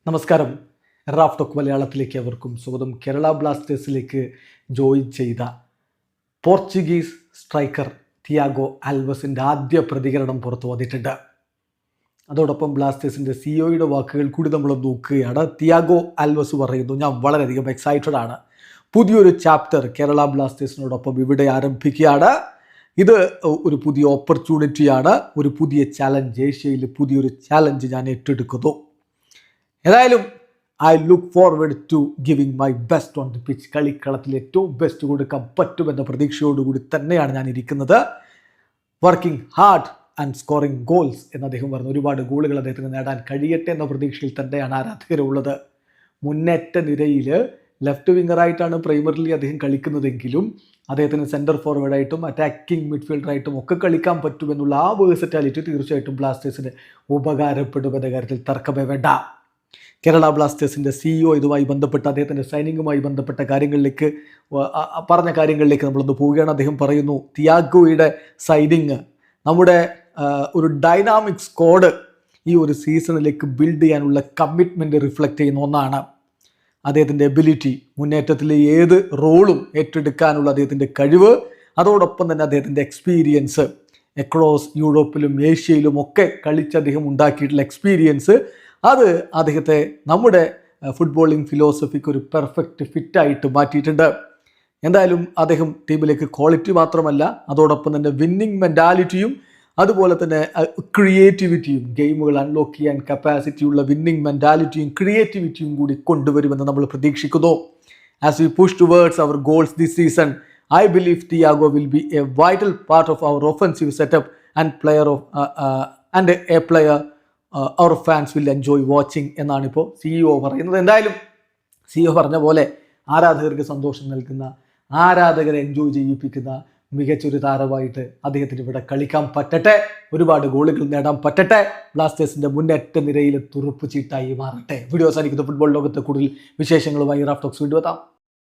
നമസ്കാരം. Raf talk മലയാളത്തിലേക്ക് അവർക്കും സ്വാഗതം. കേരള ബ്ലാസ്റ്റേഴ്സിലേക്ക് ജോയിൻ ചെയ്ത പോർച്ചുഗീസ് സ്ട്രൈക്കർ തിയാഗോ ആൽവസിൻ്റെ ആദ്യ പ്രതികരണം പുറത്തു വന്നിട്ടുണ്ട്. അതോടൊപ്പം ബ്ലാസ്റ്റേഴ്സിൻ്റെ സിഇഒയുടെ വാക്കുകൾ കൂടി നമ്മൾ നോക്കുകയാണ്. തിയാഗോ ആൽവസ് പറയുന്നു, ഞാൻ വളരെയധികം എക്സൈറ്റഡ് ആണ്. പുതിയൊരു ചാപ്റ്റർ കേരള ബ്ലാസ്റ്റേഴ്സിനോടൊപ്പം ഇവിടെ ആരംഭിക്കുകയാണ്. ഇത് ഒരു പുതിയ ഓപ്പർച്യൂണിറ്റിയാണ്, ഒരു പുതിയ ചാലഞ്ച്. ഏഷ്യയിൽ പുതിയൊരു ചാലഞ്ച് ഞാൻ ഏറ്റെടുക്കുന്നു. ഏതായാലും I look forward to giving my best on the pitch. കളിക്കളത്തിൽ ഏറ്റവും ബെസ്റ്റ് കൊടുക്കാൻ പറ്റുമെന്ന പ്രതീക്ഷയോടുകൂടി തന്നെയാണ് ഞാൻ ഇരിക്കുന്നത്. Working hard and scoring goals എന്ന് അദ്ദേഹം പറഞ്ഞു. ഒരുപാട് ഗോളുകൾ അദ്ദേഹത്തിന് നേടാൻ കഴിയട്ടെ എന്ന പ്രതീക്ഷയിൽ തന്നെയാണ് ആരാധകരുള്ളത്. മുന്നേറ്റ നിരയിൽ ലെഫ്റ്റ് വിങ്ങറായിട്ടാണ് പ്രൈമറിലി അദ്ദേഹം കളിക്കുന്നതെങ്കിലും അദ്ദേഹത്തിന് സെൻറ്റർ ഫോർവേഡായിട്ടും അറ്റാക്കിംഗ് മിഡ്ഫീൽഡറായിട്ടും ഒക്കെ കളിക്കാൻ പറ്റുമെന്നുള്ള ആ വേഴ്സറ്റാലിറ്റി തീർച്ചയായിട്ടും ബ്ലാസ്റ്റേഴ്സിന് ഉപകാരപ്പെടുമെന്ന കാര്യത്തിൽ തർക്കമേ വേണ്ട. കേരള ബ്ലാസ്റ്റേഴ്സിൻ്റെ സിഇഒ ഇതുമായി ബന്ധപ്പെട്ട് അദ്ദേഹത്തിൻ്റെ സൈനിങ്ങുമായി ബന്ധപ്പെട്ട കാര്യങ്ങളിലേക്ക് പറഞ്ഞ കാര്യങ്ങളിലേക്ക് നമ്മളൊന്ന് പോവുകയാണ്. അദ്ദേഹം പറയുന്നു, തിയാഗോയുടെ സൈനിങ് നമ്മുടെ ഒരു ഡൈനാമിക് സ്ക്വാഡ് ഈ ഒരു സീസണിലേക്ക് ബിൽഡ് ചെയ്യാനുള്ള കമ്മിറ്റ്മെൻറ്റ് റിഫ്ലക്റ്റ് ചെയ്യുന്ന ഒന്നാണ്. അദ്ദേഹത്തിൻ്റെ എബിലിറ്റി, മുന്നേറ്റത്തിലെ ഏത് റോളും ഏറ്റെടുക്കാനുള്ള അദ്ദേഹത്തിൻ്റെ കഴിവ്, അതോടൊപ്പം തന്നെ അദ്ദേഹത്തിൻ്റെ എക്സ്പീരിയൻസ്, അക്രോസ് യൂറോപ്പിലും ഏഷ്യയിലും ഒക്കെ കളിച്ച് അദ്ദേഹം ഉണ്ടാക്കിയിട്ടുള്ള എക്സ്പീരിയൻസ്, അത് അദ്ദേഹത്തെ നമ്മുടെ ഫുട്ബോളിംഗ് ഫിലോസഫിക്ക് ഒരു പെർഫെക്റ്റ് ഫിറ്റായിട്ട് മാറ്റിയിട്ടുണ്ട്. എന്തായാലും അദ്ദേഹം ടീമിലേക്ക് ക്വാളിറ്റി മാത്രമല്ല, അതോടൊപ്പം തന്നെ വിന്നിങ് മെൻറ്റാലിറ്റിയും അതുപോലെ തന്നെ ക്രിയേറ്റിവിറ്റിയും, ഗെയിമുകൾ അൺലോക്ക് ചെയ്യാൻ കപ്പാസിറ്റിയുള്ള വിന്നിങ് മെൻറ്റാലിറ്റിയും ക്രിയേറ്റിവിറ്റിയും കൂടി കൊണ്ടുവരുമെന്ന് നമ്മൾ പ്രതീക്ഷിക്കുന്നു. As we push towards our goals this season, I believe Thiago will be a vital part of our offensive setup and a player our fans will enjoy watching എന്നാണ് ഇപ്പോൾ സിഇഒ പറയുന്നത്. എന്തായാലും CEO പറഞ്ഞ പോലെ ആരാധകർക്ക് സന്തോഷം നൽകുന്ന, ആരാധകരെ എൻജോയ് ചെയ്യിപ്പിക്കുന്ന മികച്ചൊരു താരമായിട്ട് അദ്ദേഹത്തിന് ഇവിടെ കളിക്കാൻ പറ്റട്ടെ, ഒരുപാട് ഗോളുകൾ നേടാൻ പറ്റട്ടെ, ബ്ലാസ്റ്റേഴ്സിൻ്റെ മുന്നേറ്റ നിരയിലെ തുറുപ്പ് ചീട്ടായി മാറട്ടെ. വീഡിയോ അവസാനിക്കുന്ന ഫുട്ബോൾ ലോകത്തെ കൂടുതൽ വിശേഷങ്ങളുമായി റാഫ് ടോക്സ് വീണ്ടും എത്താം.